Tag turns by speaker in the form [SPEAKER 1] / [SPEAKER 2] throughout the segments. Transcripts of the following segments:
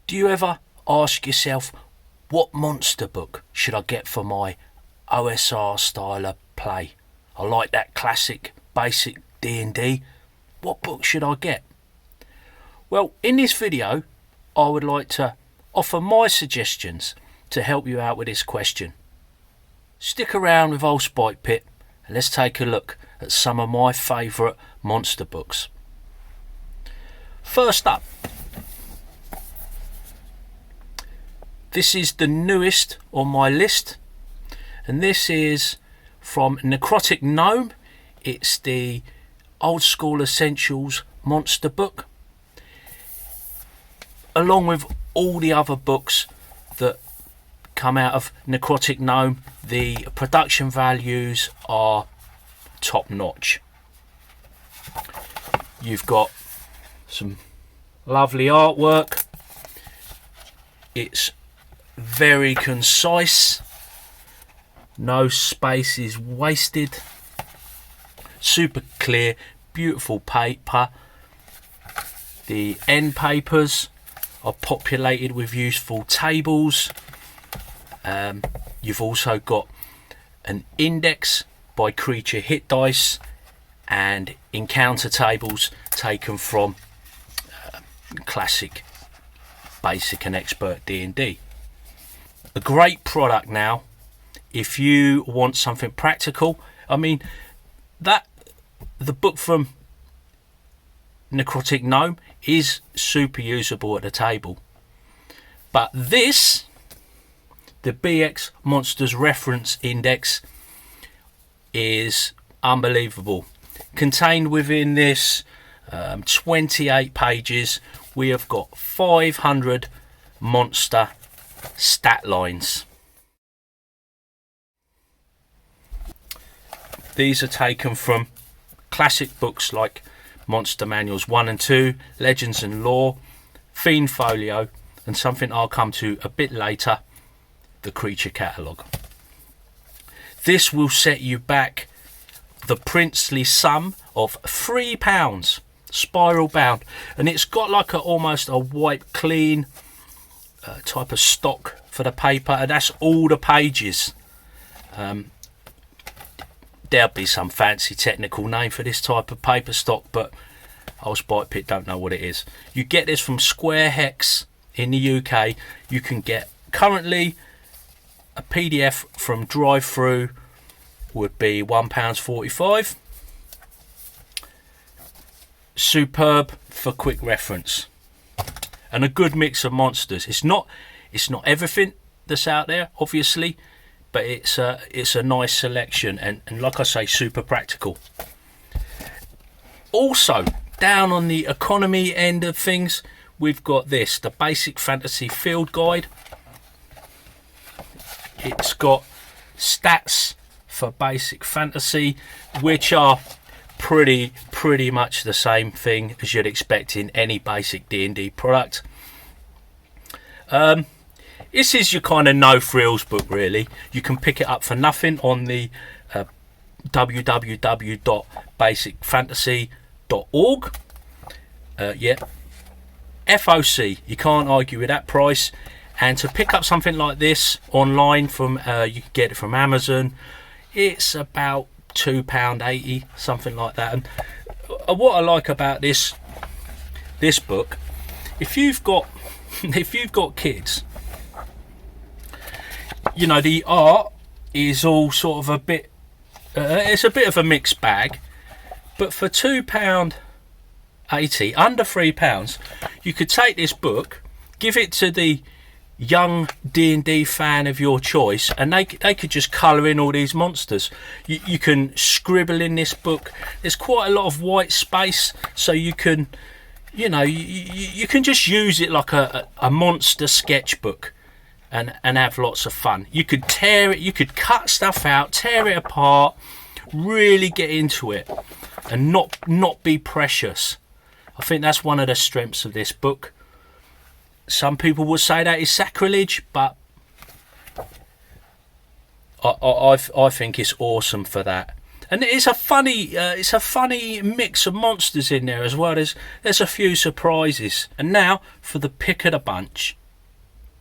[SPEAKER 1] Do you ever ask yourself, what monster book should I get for my OSR style of play? I like that classic basic D&D. What book should I get? Well, in this video, I would like to offer my suggestions to help you out with this question. Stick around with old Spikepit and let's take a look at some of my favourite monster books. First up, this is the newest on my list, and this is from Necrotic Gnome. It's the Old School Essentials monster book, along with all the other books that come out of Necrotic Gnome. The production values are top notch. You've got some lovely artwork. It's very concise, no space is wasted, super clear, beautiful paper. The end papers are populated with useful tables. You've also got an index by creature hit dice and encounter tables taken from classic basic and expert D&D. A great product now if you want something practical. I mean, the book from Necrotic Gnome is super usable at the table, but this, the BX Monsters Reference Index, is unbelievable. Contained within this 28 pages, we have got 500 monster stat lines. These are taken from classic books like Monster Manuals 1 and 2, Legends and Lore, Fiend Folio, and something I'll come to a bit later, the Creature Catalogue. This will set you back the princely sum of £3, spiral bound, and it's got like almost a wipe clean type of stock for the paper, and that's all the pages. There'll be some fancy technical name for this type of paper stock, but old Spikepit don't know what it is. You get this from Square Hex in the UK. You can get currently a PDF from Drive Through would be £1.45. Superb for quick reference, and a good mix of monsters. It's not everything that's out there, obviously, but it's a nice selection, and like I say, super practical. Also, down on the economy end of things, we've got this, the Basic Fantasy Field Guide. It's got stats for Basic Fantasy, which are pretty much the same thing as you'd expect in any basic D&D product. This is your kind of no frills book, really. You can pick it up for nothing on the www.basicfantasy.org. FOC, you can't argue with that price. And to pick up something like this online from you can get it from Amazon, it's about £2.80, something like that. And what I like about this book, if you've got kids, you know, the art is all sort of a bit it's a bit of a mixed bag, but for £2.80, under £3, you could take this book, give it to the young D&D fan of your choice, and they could just colour in all these monsters. You can scribble in this book. There's quite a lot of white space, so you can, you know, you can just use it like a monster sketchbook and have lots of fun. You could tear it, you could cut stuff out, tear it apart, really get into it and not be precious. I think that's one of the strengths of this book. Some people would say that is sacrilege, but I think it's awesome for that. And it's a funny mix of monsters in there as well. There's a few surprises. And now for the pick of the bunch,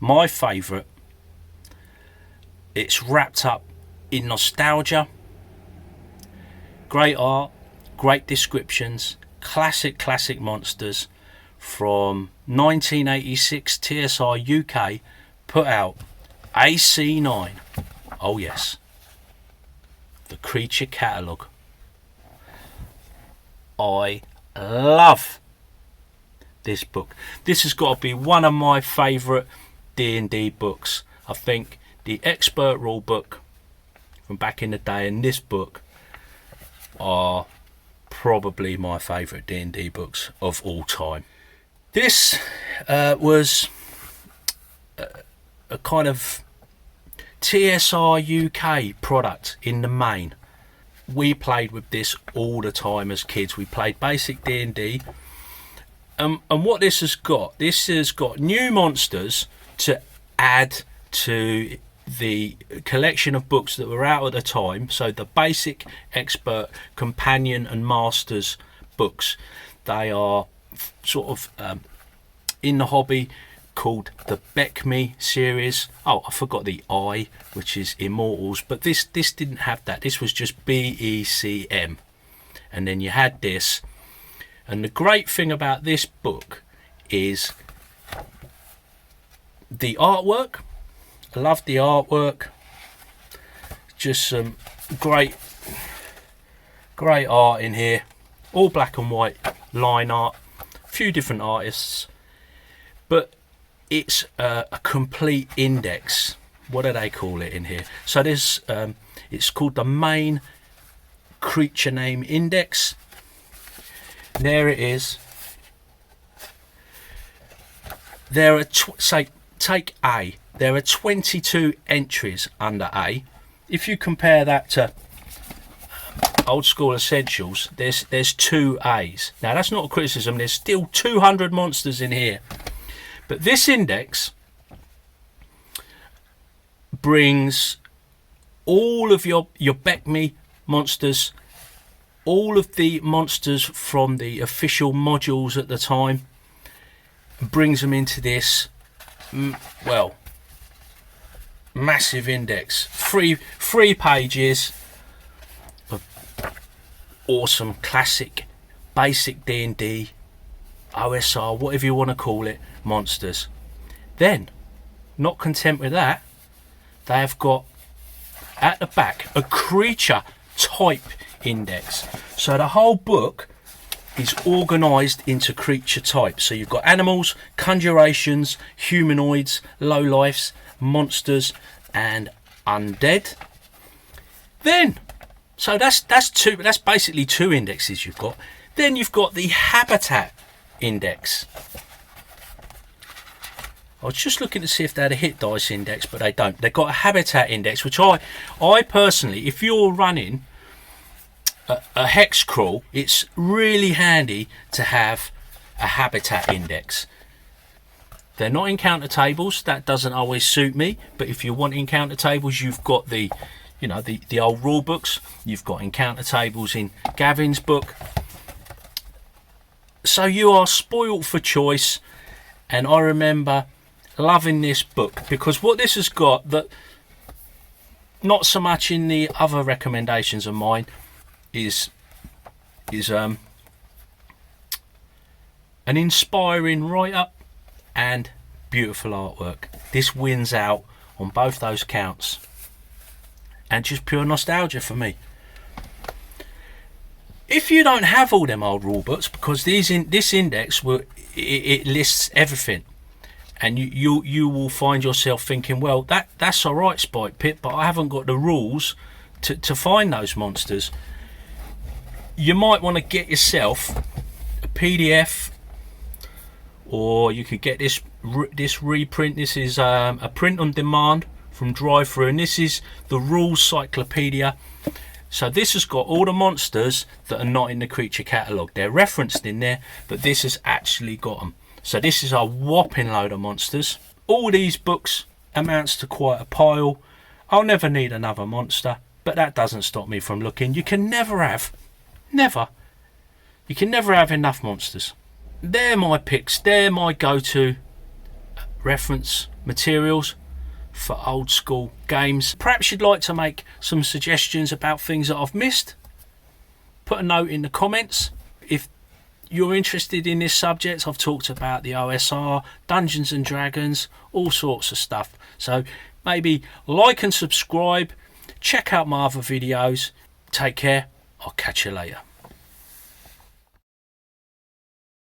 [SPEAKER 1] my favourite. It's wrapped up in nostalgia, great art, great descriptions, classic monsters from 1986 TSR UK, put out AC9. Oh yes, the Creature Catalogue. I love this book. This has got to be one of my favourite D&D books. I think the expert rule book from back in the day and this book are probably my favourite D&D books of all time. This was a kind of TSR UK product in the main. We played with this all the time as kids. We played basic D&D. And what this has got new monsters to add to the collection of books that were out at the time. So the basic, expert, companion and masters books, they are sort of in the hobby called the BECMI series. Oh, I forgot the I, which is Immortals, but this didn't have that. This was just BECM, and then you had this. And the great thing about this book is the artwork. I love the artwork. Just some great art in here. All black and white line art. A few different artists. But it's a complete index. What do they call it in here? So there's it's called the main creature name index. There it is. There are take A. There are 22 entries under A. If you compare that to Old School Essentials, there's 2 A's. Now that's not a criticism. There's still 200 monsters in here. But this index brings all of your BECMI monsters, all of the monsters from the official modules at the time, brings them into this, well, massive index. Three pages of awesome classic basic D&D, OSR, whatever you want to call it, monsters. Then, not content with that, they have got at the back a creature type index. So the whole book is organised into creature types. So you've got animals, conjurations, humanoids, lowlifes, monsters and undead. Then, so that's basically 2 indexes you've got. Then you've got the habitat index. I was just looking to see if they had a hit dice index, but they don't. They've got a habitat index, which I personally, if you're running a hex crawl, it's really handy to have a habitat index. They're not encounter tables. That doesn't always suit me. But if you want encounter tables, you've got the old rule books. You've got encounter tables in Gavin's book. So you are spoilt for choice. And I remember loving this book because what this has got that not so much in the other recommendations of mine is an inspiring write-up and beautiful artwork. This wins out on both those counts, and just pure nostalgia for me. If you don't have all them old rule books, because this index it lists everything, and you will find yourself thinking, well, that's all right, Spikepit, but I haven't got the rules to find those monsters. You might want to get yourself a PDF, or you could get this reprint. This is a print on demand from Drive-Thru, and this is the rules Cyclopedia. So this has got all the monsters that are not in the creature catalogue. They're referenced in there, but this has actually got them. So this is a whopping load of monsters. All these books amounts to quite a pile. I'll never need another monster. but that doesn't stop me from looking. You can never have enough monsters. They're my picks. They're my go-to reference materials for old school games. Perhaps you'd like to make some suggestions about things that I've missed. Put a note in the comments. If you're interested in this subject, I've talked about the OSR, Dungeons and Dragons, all sorts of stuff. So maybe like and subscribe. Check out my other videos. Take care. I'll catch you later.